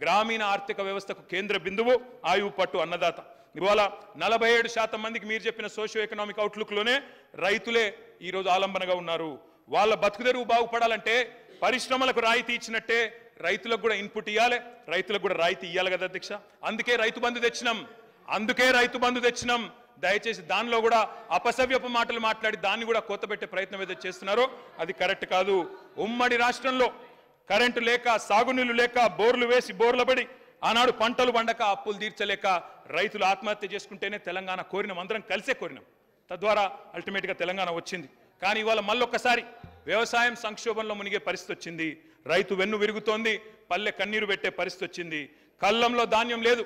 గ్రామీణ ఆర్థిక వ్యవస్థకు కేంద్ర బిందువు ఆయువు పట్టు అన్నదాత. ఇవాళ 47% మందికి మీరు చెప్పిన సోషియో ఎకనామిక్ అవుట్లుక్లోనే రైతులే ఈరోజు ఆలంబనగా ఉన్నారు. వాళ్ళ బతుకుదెరువు బాగుపడాలంటే పరిశ్రమలకు రాయితీ ఇచ్చినట్టే రైతులకు కూడా ఇన్పుట్ ఇవ్వాలి, రైతులకు కూడా రాయితీ ఇవ్వాలి కదా అధ్యక్ష. అందుకే రైతు బంధు తెచ్చినాం. దయచేసి దానిలో కూడా అపసవ్యపు మాటలు మాట్లాడి దాన్ని కూడా కొత్తబెట్టే ప్రయత్నం ఏదైతే చేస్తున్నారో అది కరెక్ట్ కాదు. ఉమ్మడి రాష్ట్రంలో కరెంటు లేక, సాగునీళ్లు లేక, బోర్లు వేసి బోర్ల పడి ఆనాడు పంటలు పండక అప్పులు తీర్చలేక రైతులు ఆత్మహత్య చేసుకుంటేనే తెలంగాణ కోరినాం, అందరం కలిసే కోరినాం. తద్వారా అల్టిమేట్గా తెలంగాణ వచ్చింది. కానీ ఇవాళ మళ్ళొక్కసారి వ్యవసాయం సంక్షోభంలో మునిగే పరిస్థితి వచ్చింది. రైతు వెన్ను విరుగుతోంది, పల్లె కన్నీరు పెట్టే పరిస్థితి వచ్చింది. కళ్ళంలో ధాన్యం లేదు,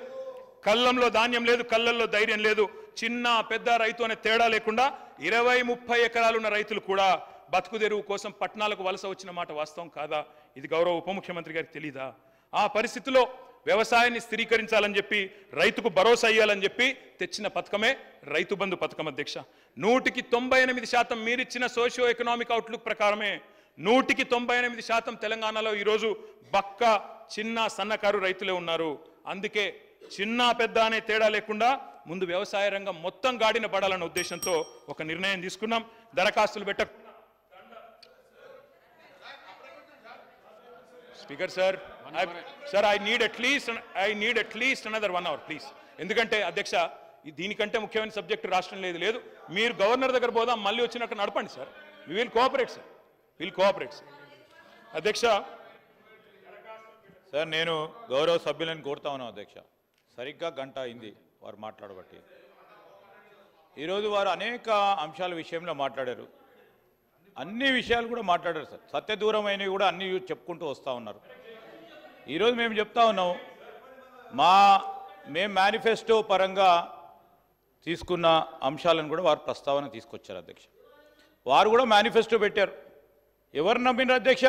కళ్ళల్లో ధైర్యం లేదు. చిన్న పెద్ద రైతు అనే తేడా లేకుండా 20-30 ఎకరాలున్న రైతులు కూడా బతుకుదెరువు కోసం పట్టణాలకు వలస వచ్చిన మాట వాస్తవం కాదా? ఇది గౌరవ ఉప ముఖ్యమంత్రి గారికి తెలీదా? ఆ పరిస్థితిలో వ్యవసాయాన్ని స్థిరీకరించాలని చెప్పి, రైతుకు భరోసా ఇవ్వాలని చెప్పి తెచ్చిన పథకమే రైతు బంధు పథకం అధ్యక్ష. 100% మీరిచ్చిన సోషియో ఎకనామిక్ అవుట్లుక్ ప్రకారమే 198% తెలంగాణలో ఈరోజు బక్క చిన్న సన్నకారు రైతులే ఉన్నారు. అందుకే చిన్న పెద్ద అనే తేడా లేకుండా ముందు వ్యవసాయ రంగం మొత్తం గాడిన పడాలన్న ఉద్దేశంతో ఒక నిర్ణయం తీసుకున్నాం. దరఖాస్తులు speaker sir, I need at least another 1 hour please. ఎందుకంటే అధ్యక్ష దీనికంటే ముఖ్యమైన సబ్జెక్టు రాష్ట్రం లేదు. మీరు గవర్నర్ దగ్గర పోదాం, మళ్ళీ వచ్చినాక నడపండి sir. We will cooperate sir. అధ్యక్ష సార్, నేను గౌరవ సభ్యులను కోరుతా ఉన్నాను అధ్యక్ష. సరిగ్గా గంట అయింది వారు మాట్లాడబట్టి. ఈరోజు వారు అనేక అంశాల విషయంలో మాట్లాడారు, అన్ని విషయాలు కూడా మాట్లాడారు సార్. సత్యదూరమైనవి కూడా అన్ని చెప్పుకుంటూ వస్తూ ఉన్నారు. ఈరోజు మేము చెప్తా ఉన్నాం, మేము మేనిఫెస్టో పరంగా తీసుకున్న అంశాలను కూడా వారు ప్రస్తావన తీసుకొచ్చారు అధ్యక్ష. వారు కూడా మేనిఫెస్టో పెట్టారు. ఎవరు నమ్మినారు అధ్యక్ష?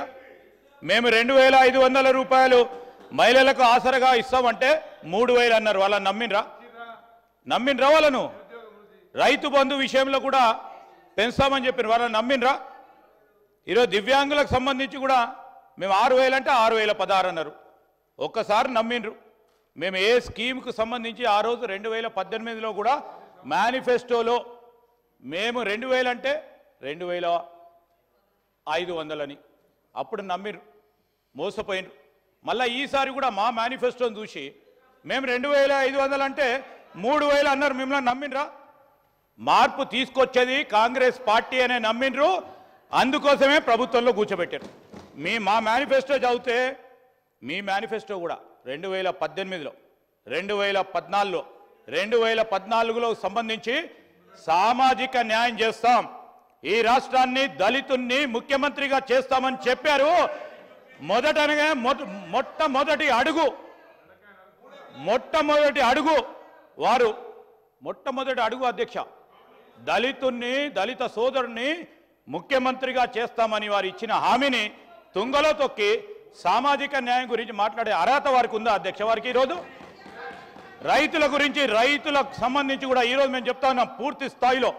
మేము 2500 రూపాయలు మహిళలకు ఆసరగా ఇస్తామంటే 3000 అన్నారు. వాళ్ళని నమ్మినరా వాళ్ళను? రైతు బంధు విషయంలో కూడా పెంచుతామని చెప్పిన వాళ్ళని నమ్మినరా? ఈరోజు దివ్యాంగులకు సంబంధించి కూడా మేము 6000 అంటే 6016 అన్నారు. ఒక్కసారి నమ్మినరు. మేము ఏ స్కీమ్కు సంబంధించి ఆ రోజు 2018లో కూడా మేనిఫెస్టోలో మేము 2000 అంటే 2500 అని అప్పుడు నమ్మిరు, మోసపోయినరు. మళ్ళీ ఈసారి కూడా మా మేనిఫెస్టోని చూసి మేము 2500 అంటే 3000 అన్నారు. మిమ్మల్ని నమ్మినరా? మార్పు తీసుకొచ్చేది కాంగ్రెస్ పార్టీ అనే నమ్మినరు. అందుకోసమే ప్రభుత్వంలో కూర్చోబెట్టారు. మా మేనిఫెస్టో చదివితే మీ మేనిఫెస్టో కూడా 2018లో, 2014లో, 2014లో సంబంధించి సామాజిక న్యాయం చేస్తాం, ఈ రాష్ట్రాన్ని దళితుల్ని ముఖ్యమంత్రిగా చేస్తామని చెప్పారు. మొదటనగా మొట్టమొదటి అడుగు అధ్యక్ష, దళిత సోదరుని ముఖ్యమంత్రిగా చేస్తామని వారు ఇచ్చిన హామీని తుంగలో తొక్కి సామాజిక న్యాయం గురించి మాట్లాడే అర్హత వారికి ఉందా అధ్యక్ష? వారికి ఈరోజు రైతుల గురించి, రైతులకు సంబంధించి కూడా ఈరోజు మేము చెప్తా ఉన్నాం, పూర్తి స్థాయిలో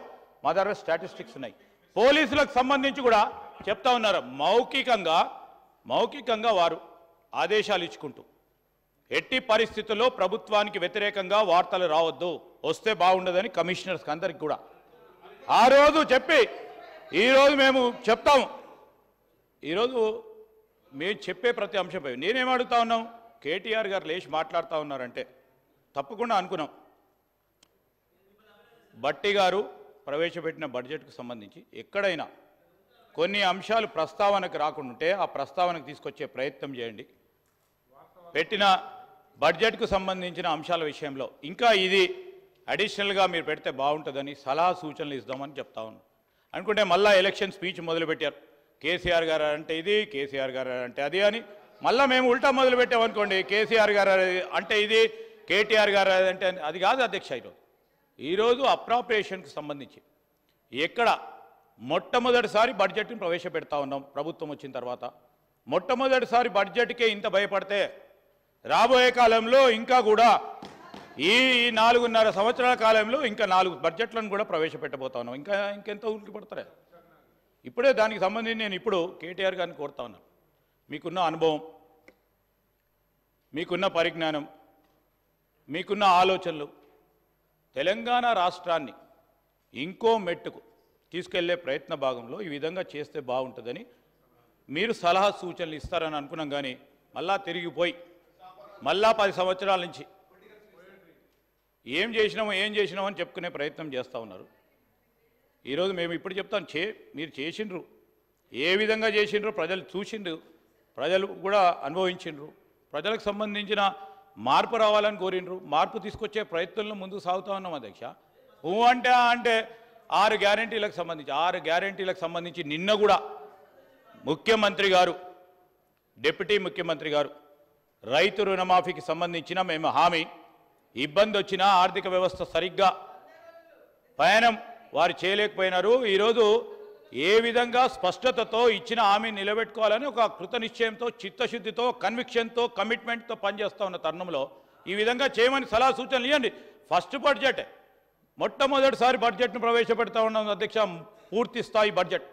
మా దగ్గర స్టాటిస్టిక్స్ ఉన్నాయి. పోలీసులకు సంబంధించి కూడా చెప్తా ఉన్నారు. మౌఖికంగా వారు ఆదేశాలు ఇచ్చుకుంటూ ఎట్టి పరిస్థితుల్లో ప్రభుత్వానికి వ్యతిరేకంగా వార్తలు రావద్దు, వస్తే బాగుండదని కమిషనర్స్కి అందరికి కూడా ఆ రోజు చెప్పి ఈరోజు మేము చెప్తాము. ఈరోజు మేము చెప్పే ప్రతి అంశంపై నేనేం అడుగుతా ఉన్నాం, కేటీఆర్ గారు లేచి మాట్లాడుతూ ఉన్నారంటే తప్పకుండా అనుకున్నాం. భట్టి గారు ప్రవేశపెట్టిన బడ్జెట్కు సంబంధించి ఎక్కడైనా కొన్ని అంశాలు ప్రస్తావనకు రాకుంటే ఆ ప్రస్తావనకు తీసుకొచ్చే ప్రయత్నం చేయండి. పెట్టిన బడ్జెట్కు సంబంధించిన అంశాల విషయంలో ఇంకా ఇది అడిషనల్గా మీరు పెడితే బాగుంటుందని సలహా సూచనలు ఇద్దామని చెప్తా ఉన్నాం. అనుకుంటే మళ్ళీ ఎలక్షన్ స్పీచ్ మొదలుపెట్టారు. కేసీఆర్ గారు అంటే ఇది, కేసీఆర్ గారు అంటే అది అని. మళ్ళీ మేము ఉల్టా మొదలుపెట్టామనుకోండి, కేసీఆర్ గారు అంటే ఇది, కేటీఆర్ గారు అంటే అది కాదు అధ్యక్ష. ఈరోజు అప్రాప్రియేషన్కి సంబంధించి ఎక్కడ మొట్టమొదటిసారి బడ్జెట్ని ప్రవేశపెడతా ఉన్నాం ప్రభుత్వం వచ్చిన తర్వాత. మొట్టమొదటిసారి బడ్జెట్కే ఇంత భయపడితే రాబోయే కాలంలో ఇంకా కూడా ఈ 4.5 సంవత్సరాల కాలంలో ఇంకా 4 బడ్జెట్లను కూడా ప్రవేశపెట్టబోతా ఉన్నాం. ఇంకెంత ఉలికి పడతారా? ఇప్పుడే దానికి సంబంధించి నేను ఇప్పుడు కేటీఆర్ గారిని కోరుతా ఉన్నాను. మీకున్న అనుభవం, మీకున్న పరిజ్ఞానం, మీకున్న ఆలోచనలు తెలంగాణ రాష్ట్రాన్ని ఇంకో మెట్టుకు తీసుకెళ్లే ప్రయత్న భాగంలో ఈ విధంగా చేస్తే బాగుంటుందని మీరు సలహా సూచనలు ఇస్తారని అనుకున్నాం. కానీ మళ్ళా తిరిగిపోయి మళ్ళా 10 సంవత్సరాల నుంచి ఏం చేసినామో అని చెప్పుకునే ప్రయత్నం చేస్తూ ఉన్నారు. ఈరోజు మేము ఇప్పుడు చెప్తాం, మీరు చేసిండ్రు, ఏ విధంగా చేసిండ్రు ప్రజలు చూసిండ్రు, ప్రజలు కూడా అనుభవించిండ్రు, ప్రజలకు సంబంధించిన మార్పు రావాలని కోరిండ్రు, మార్పు తీసుకొచ్చే ప్రయత్నంలో ముందుకు సాగుతూ ఉన్నాం అధ్యక్ష. అంటే 6 గ్యారెంటీలకు సంబంధించి నిన్న కూడా ముఖ్యమంత్రి గారు, డిప్యూటీ ముఖ్యమంత్రి గారు రైతు రుణమాఫీకి సంబంధించిన మేము హామీ, ఇబ్బంది వచ్చినా ఆర్థిక వ్యవస్థ సరిగ్గా పయనం వారు చేయలేకపోయినారు. ఈరోజు ఏ విధంగా స్పష్టతతో ఇచ్చిన హామీ నిలబెట్టుకోవాలని ఒక కృతనిశ్చయంతో, చిత్తశుద్ధితో, కన్విక్షన్తో, కమిట్మెంట్తో పనిచేస్తూ ఉన్న తరుణంలో ఈ విధంగా చేయమని సలహా సూచనలు ఇవ్వండి. ఫస్ట్ బడ్జెట్, మొట్టమొదటిసారి బడ్జెట్ను ప్రవేశపెడతా ఉన్నాం అధ్యక్ష, పూర్తి స్థాయి బడ్జెట్.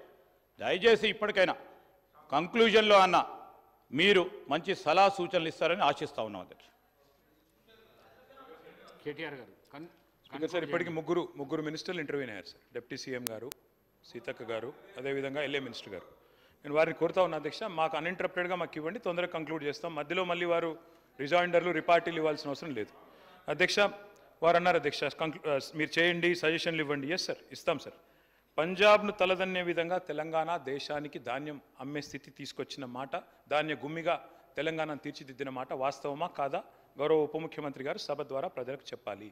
దయచేసి ఇప్పటికైనా కంక్లూజన్లో అన్న మీరు మంచి సలహా సూచనలు ఇస్తారని ఆశిస్తూ ఉన్నాం అధ్యక్ష. కేటీఆర్ గారు సార్, ఇప్పటికి ముగ్గురు మినిస్టర్లు ఇంటర్వ్యూ అయ్యారు సార్. డిప్యూటీ సీఎం గారు, సీతక్క గారు, అదేవిధంగా ఎల్ఏ మినిస్టర్ గారు. నేను వారిని కోరుతా ఉన్నా అధ్యక్ష, మాకు అన్ఇంటరప్టెడ్గా మాకు ఇవ్వండి, తొందరగా కంక్లూడ్ చేస్తాం. మధ్యలో మళ్ళీ వారు రిజాయిండర్లు, రిపార్టీలు ఇవ్వాల్సిన అవసరం లేదు అధ్యక్ష. వారు అన్నారు అధ్యక్ష, మీరు చేయండి, సజెషన్లు ఇవ్వండి. ఎస్ సార్, ఇస్తాం సార్. పంజాబ్ను తలదన్నే విధంగా తెలంగాణ దేశానికి ధాన్యం అమ్మే స్థితి తీసుకొచ్చిన మాట, ధాన్య గుమ్మిగా తెలంగాణను తీర్చిదిద్దిన మాట వాస్తవమా కాదా గౌరవ ఉప ముఖ్యమంత్రి గారు సభ ద్వారా ప్రజలకు చెప్పాలి.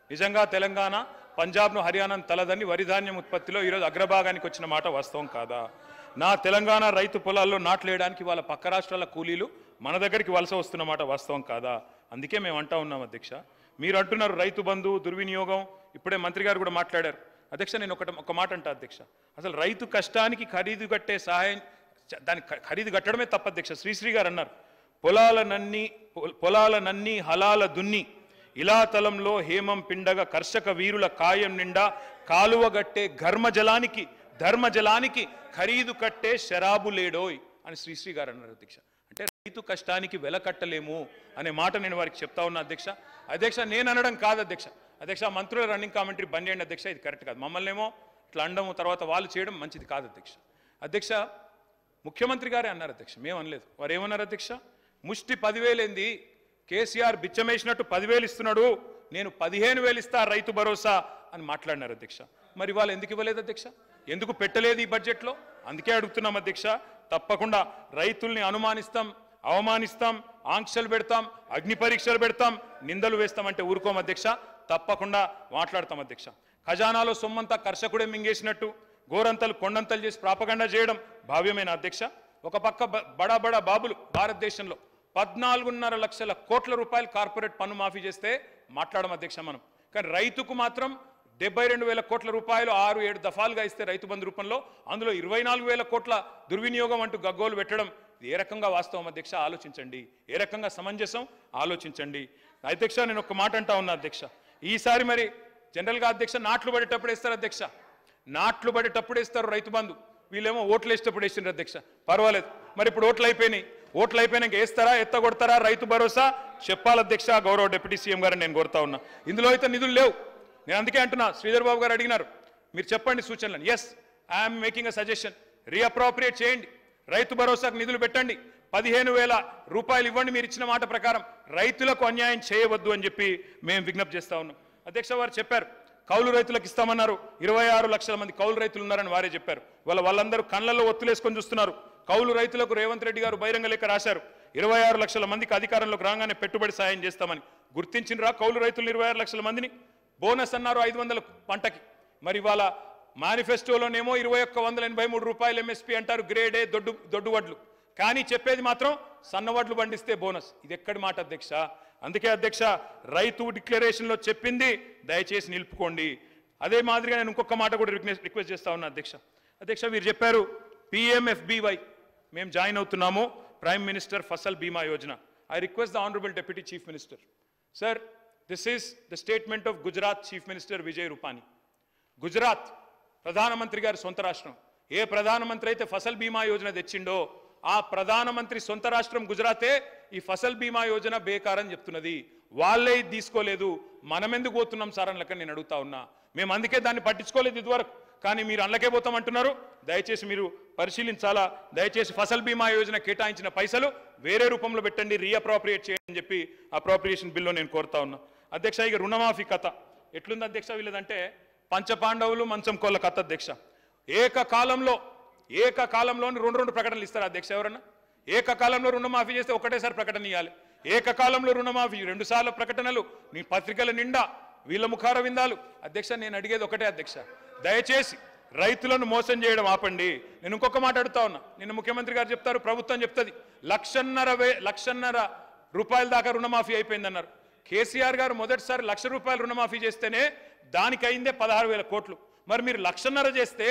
నిజంగా తెలంగాణ పంజాబ్ను, హర్యానాను తలదన్ని వరి ధాన్యం ఉత్పత్తిలో ఈరోజు అగ్రభాగానికి వచ్చిన మాట వాస్తవం కాదా? నా తెలంగాణ రైతు పొలాల్లో నాట్లేయడానికి వాళ్ళ పక్క రాష్ట్రాల కూలీలు మన దగ్గరికి వలస వస్తున్న మాట వాస్తవం కాదా? అందుకే మేము అంటా ఉన్నాం అధ్యక్ష. మీరు అంటున్నారు రైతు బంధు దుర్వినియోగం, ఇప్పుడే మంత్రి గారు కూడా మాట్లాడారు అధ్యక్ష. నేను ఒక మాట అంటా అధ్యక్ష, అసలు రైతు కష్టానికి ఖరీదు కట్టే సహాయం, దాని ఖరీదు కట్టడమే తప్ప అధ్యక్ష. శ్రీశ్రీ గారు అన్నారు, పొలాలనన్నీ హలాల దున్ని ఇలా తలంలో హేమం పిండగ కర్షక వీరుల కాయం నిండా కాలువగట్టే ధర్మజలానికి ఖరీదు కట్టే శరాబు లేడోయ్ అని శ్రీశ్రీ గారు అన్నారు అధ్యక్ష. అంటే రైతు కష్టానికి వెల కట్టలేము అనే మాట నేను వారికి చెప్తా ఉన్నా అధ్యక్ష. అధ్యక్ష, నేను అనడం కాదు అధ్యక్ష. అధ్యక్ష, మంత్రుల రన్నింగ్ కామెంటరీ బంద్ చేయండి అధ్యక్ష, ఇది కరెక్ట్ కాదు. మమ్మల్ని ఏమో ఇట్లా అండము, తర్వాత వాళ్ళు చేయడం మంచిది కాదు అధ్యక్ష. అధ్యక్ష, ముఖ్యమంత్రి గారే అన్నారు అధ్యక్ష, మేము అనలేదు. వారు ఏమన్నారు అధ్యక్ష, ముష్టి 10,000 ఏంది, కేసీఆర్ బిచ్చమేసినట్టు 10,000 ఇస్తున్నాడు, నేను 15,000 ఇస్తా రైతు భరోసా అని మాట్లాడినారు అధ్యక్ష. మరి వాళ్ళు ఎందుకు ఇవ్వలేదు అధ్యక్ష? ఎందుకు పెట్టలేదు ఈ బడ్జెట్లో? అందుకే అడుగుతున్నాం అధ్యక్ష. తప్పకుండా రైతుల్ని అనుమానిస్తాం, అవమానిస్తాం, ఆంక్షలు పెడతాం, అగ్ని పరీక్షలు పెడతాం, నిందలు వేస్తామంటే ఊరుకోం అధ్యక్ష. తప్పకుండా మాట్లాడతాం అధ్యక్ష. ఖజానాలో సొమ్మంతా కర్షకుడే మింగేసినట్టు గోరంతలు కొండంతలు చేసి ప్రాపగండా చేయడం భావ్యమైన అధ్యక్ష. ఒక పక్క బడా బాబులు భారతదేశంలో 14.5 లక్షల కోట్ల రూపాయలు కార్పొరేట్ పన్ను మాఫీ చేస్తే మాట్లాడడం అధ్యక్ష మనం. కానీ రైతుకు మాత్రం 72,000 కోట్ల రూపాయలు 6-7 దఫాలుగా ఇస్తే రైతు బంధు రూపంలో, అందులో 24,000 కోట్ల దుర్వినియోగం అంటూ గగ్గోలు పెట్టడం ఏ రకంగా వాస్తవం అధ్యక్ష? ఆలోచించండి. ఏ రకంగా సమంజసం? ఆలోచించండి అధ్యక్ష. నేను ఒక మాట అంటా ఉన్నా అధ్యక్ష, ఈసారి మరి జనరల్గా అధ్యక్ష నాట్లు పడేటప్పుడు వేస్తారు అధ్యక్ష, నాట్లు పడేటప్పుడు వేస్తారు రైతు బంధు, వీళ్ళేమో ఓట్లు వేసేటప్పుడు వేసిండ్రు అధ్యక్ష. పర్వాలేదు, మరి ఇప్పుడు ఓట్లు అయిపోయినాక వేస్తారా, ఎత్తగొడతారా రైతు భరోసా? చెప్పాలి అధ్యక్ష గౌరవ డిప్యూటీ సీఎం గారిని నేను కోరుతా ఉన్నా. ఇందులో అయితే నిధులు లేవు. నేను అందుకే అంటున్నా, శ్రీధర్ బాబు గారు అడిగినారు, మీరు చెప్పండి సూచనలను. Yes, I'm making a suggestion, reappropriate చేయండి, రైతు భరోసాకు నిధులు పెట్టండి, 15,000 రూపాయలు ఇవ్వండి మీరు ఇచ్చిన మాట ప్రకారం. రైతులకు అన్యాయం చేయవద్దు అని చెప్పి మేము విజ్ఞప్తి చేస్తా ఉన్నాం అధ్యక్ష. వారు చెప్పారు కౌలు రైతులకు ఇస్తామన్నారు, 26 లక్షల మంది కౌలు రైతులు ఉన్నారని వారే చెప్పారు. వాళ్ళందరూ కళ్ళల్లో ఒత్తులేసుకొని చూస్తున్నారు. కౌలు రైతులకు రేవంత్ రెడ్డి గారు బహిరంగ లేఖ రాశారు, 26 లక్షల మందికి అధికారంలోకి రాగానే పెట్టుబడి సాయం చేస్తామని. గుర్తించినరా కౌలు రైతులు 26 లక్షల మందిని? బోనస్ అన్నారు 500 పంటకి. మరి వాళ్ళ మేనిఫెస్టోలోనేమో 2183 రూపాయలు ఎంఎస్పీ అంటారు, గ్రేడ్ ఏ దొడ్డు వడ్లు. కానీ చెప్పేది మాత్రం సన్నవడ్లు పండిస్తే బోనస్. ఇది ఎక్కడి మాట అధ్యక్ష? అందుకే అధ్యక్ష, రైతు డిక్లరేషన్లో చెప్పింది దయచేసి నిలుపుకోండి. అదే మాదిరిగా నేను ఇంకొక మాట కూడా రిక్వెస్ట్ చేస్తా ఉన్నా అధ్యక్ష. వీరు చెప్పారు PMFBY మేము జాయిన్ అవుతున్నాము, ప్రైమ్ మినిస్టర్ ఫసల్ బీమా Yojana. I request the honourable deputy chief minister, sir, this is the statement of Gujarat chief minister Vijay Rupani. Gujarat ప్రధానమంత్రి గారి సొంత రాష్ట్రం. ఏ ప్రధానమంత్రి అయితే ఫసల్ బీమా యోజన తెచ్చిండో ఆ ప్రధానమంత్రి సొంత రాష్ట్రం గుజరాతే ఈ ఫసల్ బీమా యోజన బేకారని చెప్తున్నది. వాళ్ళే ఇది తీసుకోలేదు, మనం ఎందుకు పోతున్నాం సార్ అని లెక్క నేను అడుగుతా ఉన్నా. మేము అందుకే దాన్ని పట్టించుకోలేదు ఇదివరకు, కానీ మీరు అందులోకే పోతామంటున్నారు. దయచేసి మీరు పరిశీలించాలా. దయచేసి ఫసల్ బీమా యోజన కేటాయించిన పైసలు వేరే రూపంలో పెట్టండి, రీఅప్రోప్రియేట్ చేయండి అని చెప్పి అప్రోప్రియేషన్ బిల్లో నేను కోరుతా ఉన్నా. అధ్యక్ష, ఇక రుణమాఫీ కథ ఎట్లుంది అధ్యక్ష? వీళ్ళదంటే పంచపాండవులు మంచం కోళ్ళ కథ అధ్యక్ష. ఏకకాలంలోని రెండు ప్రకటనలు ఇస్తారు అధ్యక్ష. ఎవరన్నా ఏకకాలంలో రుణమాఫీ చేస్తే ఒకటేసారి ప్రకటన ఇవ్వాలి. ఏకకాలంలో రుణమాఫీ 2 సార్లు ప్రకటనలు, నీ పత్రికల నిండా వీళ్ళ ముఖార విందాలు. అధ్యక్ష, నేను అడిగేది ఒకటే అధ్యక్ష, దయచేసి రైతులను మోసం చేయడం ఆపండి. నేను ఇంకొక మాట అడుగుతా ఉన్నా. నిన్న ముఖ్యమంత్రి గారు చెప్తారు, ప్రభుత్వం చెప్తుంది 1,50,000 రూపాయల దాకా రుణమాఫీ అయిపోయిందన్నారు. కేసీఆర్ గారు మొదటిసారి 1,00,000 రూపాయలు రుణమాఫీ చేస్తేనే దానికి అయిందే 16,000 కోట్లు. మరి మీరు 1,50,000 చేస్తే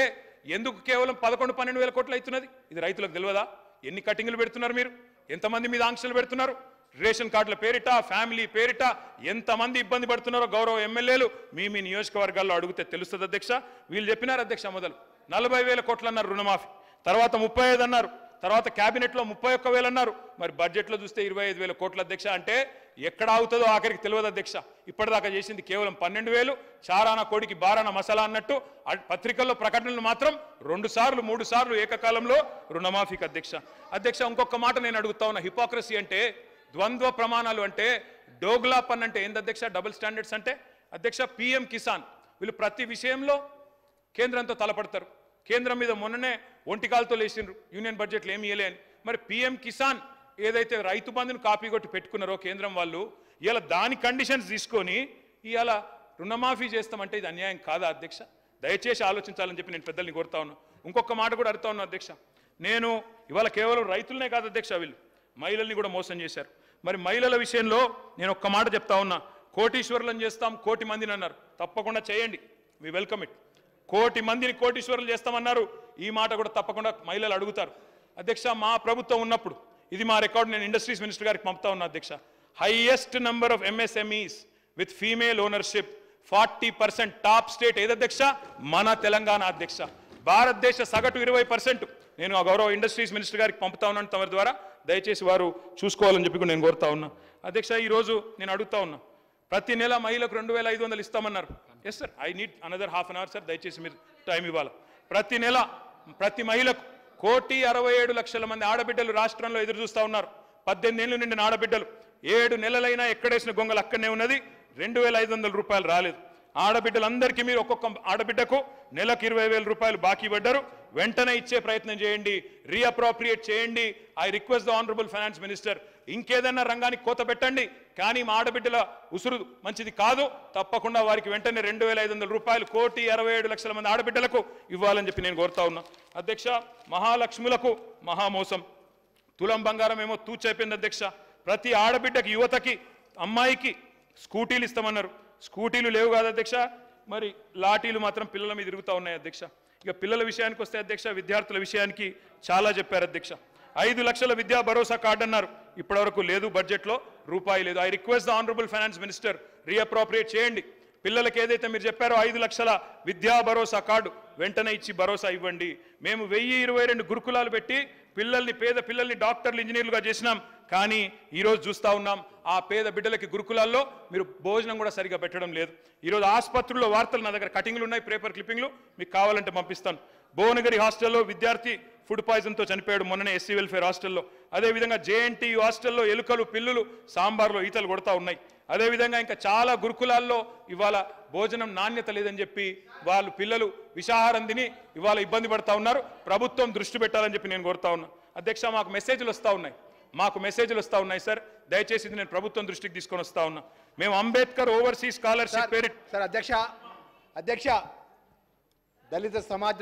ఎందుకు కేవలం 11-12 వేల కోట్లు అవుతున్నది? ఇది రైతులకు తెలియదా? ఎన్ని కటింగ్లు పెడుతున్నారు మీరు? ఎంతమంది మీద ఆంక్షలు పెడుతున్నారు? రేషన్ కార్డుల పేరిట, ఫ్యామిలీ పేరిట ఎంతమంది ఇబ్బంది పడుతున్నారో గౌరవ ఎమ్మెల్యేలు మీ నియోజకవర్గాల్లో అడిగితే తెలుస్తుంది అధ్యక్ష. వీళ్ళు చెప్పినారు అధ్యక్ష, మొదలు 40,000 కోట్లు అన్నారు రుణమాఫీ, తర్వాత 35 అన్నారు, తర్వాత క్యాబినెట్లో 31,000 అన్నారు, మరి బడ్జెట్లో చూస్తే 25,000 కోట్ల అధ్యక్ష. అంటే ఎక్కడ అవుతుందో ఆఖరికి తెలియదు అధ్యక్ష. ఇప్పటిదాకా చేసింది కేవలం 12,000. చారాన కోడికి బారాన మసాలా అన్నట్టు పత్రికల్లో ప్రకటనలు మాత్రం 2 సార్లు 3 సార్లు ఏకకాలంలో రుణమాఫీకి అధ్యక్ష. అధ్యక్ష, ఇంకొక మాట నేను అడుగుతా ఉన్నా. హిపోక్రసీ అంటే, ద్వంద్వ ప్రమాణాలు అంటే, డోగ్లా పన్ అంటే ఏంది అధ్యక్ష? డబుల్ స్టాండర్డ్స్ అంటే అధ్యక్ష, పిఎం కిసాన్ వీళ్ళు ప్రతి విషయంలో కేంద్రంతో తలపడతారు. కేంద్రం మీద మొన్ననే ఒంటికాలతో లేచిండ్రు, యూనియన్ బడ్జెట్లు ఏమి ఇయ్యలే అని. మరి పిఎం కిసాన్ ఏదైతే రైతు బంధుని కాపీ కొట్టి పెట్టుకున్నారో కేంద్రం వాళ్ళు, ఇలా దాని కండిషన్స్ తీసుకొని ఇవాళ రుణమాఫీ చేస్తామంటే ఇది అన్యాయం కాదా అధ్యక్ష? దయచేసి ఆలోచించాలని చెప్పి నేను పెద్దల్ని కోరుతా ఉన్నా. ఇంకొక మాట కూడా అడుగుతా ఉన్నా అధ్యక్ష. నేను ఇవాళ కేవలం రైతులనే కాదు అధ్యక్ష, వీళ్ళు మహిళల్ని కూడా మోసం చేశారు. మరి మహిళల విషయంలో నేను ఒక్క మాట చెప్తా ఉన్నా. కోటీశ్వరులను చేస్తాం 1,00,000 మందిని అన్నారు. తప్పకుండా చేయండి, వి వెల్కమ్ ఇట్. 1,00,000 మందిని కోటీశ్వరులు చేస్తామన్నారు. ఈ మాట కూడా తప్పకుండా మహిళలు అడుగుతారు అధ్యక్ష. మా ప్రభుత్వం ఉన్నప్పుడు, ఇది మా రికార్డు, నేను ఇండస్ట్రీస్ మినిస్టర్ గారికి పంపుతా ఉన్నా అధ్యక్ష, highest number of MSMEs with female ownership 40%. Top state ఏది అధ్యక్ష? మన తెలంగాణ అధ్యక్ష. భారతదేశ సగటు 20%. నేను ఆ గౌరవ ఇండస్ట్రీస్ మినిస్టర్ గారికి పంపుతా ఉన్నాను తమ ద్వారా, దయచేసి వారు చూసుకోవాలని చెప్పి నేను కోరుతా ఉన్నా అధ్యక్ష. ఈరోజు నేను అడుగుతా ఉన్నా, ప్రతి నెల మహిళలకు 2,500 ఇస్తామన్నారు. Yes sir, I need another half an hour sir, దయచేసి మీరు టైం ఇవ్వాలి. ప్రతి నెల ప్రతి మహిళకు 1,67,00,000 మంది ఆడబిడ్డలు రాష్ట్రంలో ఎదురు చూస్తూ ఉన్నారు. 18 ఏళ్ళు నిండిన ఆడబిడ్డలు 7 నెలలైనా ఎక్కడేసిన గొంగలు అక్కడనే ఉన్నది. 2,500 రూపాయలు రాలేదు. ఆడబిడ్డలందరికీ మీరు ఒక్కొక్క ఆడబిడ్డకు నెలకు 20,000 రూపాయలు బాకీ పడ్డారు. వెంటనే ఇచ్చే ప్రయత్నం చేయండి, రీఅప్రోప్రియేట్ చేయండి. I request the honourable finance minister, ఇంకేదన్నా రంగానికి కోత పెట్టండి, కానీ మా ఆడబిడ్డల ఉసురు మంచిది కాదు. తప్పకుండా వారికి వెంటనే 2,500 రూపాయలు 1,67,00,000 మంది ఆడబిడ్డలకు ఇవ్వాలని చెప్పి నేను కోరుతా ఉన్నా అధ్యక్ష. మహాలక్ష్ములకు మహామోసం, తులం బంగారం ఏమో తూచైపోయింది అధ్యక్ష. ప్రతి ఆడబిడ్డకి, యువతకి, అమ్మాయికి స్కూటీలు ఇస్తామన్నారు. స్కూటీలు లేవు కాదు అధ్యక్ష, మరి లాఠీలు మాత్రం పిల్లల మీద తిరుగుతూ ఉన్నాయి అధ్యక్ష. ఇక పిల్లల విషయానికి వస్తే అధ్యక్ష, విద్యార్థుల విషయానికి చాలా చెప్పారు అధ్యక్ష. 5 లక్షల విద్యా భరోసా కార్డు అన్నారు, ఇప్పటివరకు లేదు, బడ్జెట్లో రూపాయి లేదు. I request the honourable finance minister, రీఅప్రోప్రియేట్ చేయండి. పిల్లలకి ఏదైతే మీరు చెప్పారో 5 లక్షల విద్యా భరోసా కార్డు వెంటనే ఇచ్చి భరోసా ఇవ్వండి. మేము 1,022 గురుకులాలు పెట్టి పేద పిల్లల్ని డాక్టర్లు, ఇంజనీర్లుగా చేసినాం. కానీ ఈరోజు చూస్తూ ఉన్నాం, ఆ పేద బిడ్డలకి గురుకులాల్లో మీరు భోజనం కూడా సరిగా పెట్టడం లేదు. ఈరోజు ఆసుపత్రుల్లో వార్తలు, నా దగ్గర కటింగ్లు ఉన్నాయి, పేపర్ క్లిప్పింగ్లు, మీకు కావాలంటే పంపిస్తాను. భువనగిరి హాస్టల్లో విద్యార్థి ఫుడ్ పాయిజన్తో చనిపోయాడు మొన్ననే, ఎస్సీ వెల్ఫేర్ హాస్టల్లో. అదేవిధంగా జేఎన్టీయూ హాస్టల్లో ఎలుకలు, పిల్లులు సాంబార్లో ఈతలు కొడతా ఉన్నాయి. అదేవిధంగా ఇంకా చాలా గురుకులాల్లో ఇవాళ భోజనం నాణ్యత లేదని చెప్పి వాళ్ళు పిల్లలు విషాహారం తిని ఇవాళ ఇబ్బంది పడతా ఉన్నారు. ప్రభుత్వం దృష్టి పెట్టాలని చెప్పి నేను కోరుతా ఉన్నా అధ్యక్ష. మాకు మెసేజ్లు వస్తూ ఉన్నాయి సార్, దయచేసి ఇది నేను ప్రభుత్వం దృష్టికి తీసుకొని వస్తా ఉన్నా. మేము అంబేద్కర్ ఓవర్సీస్ స్కాలర్షిప్ పేరు సార్ అధ్యక్ష దళిత సమాజ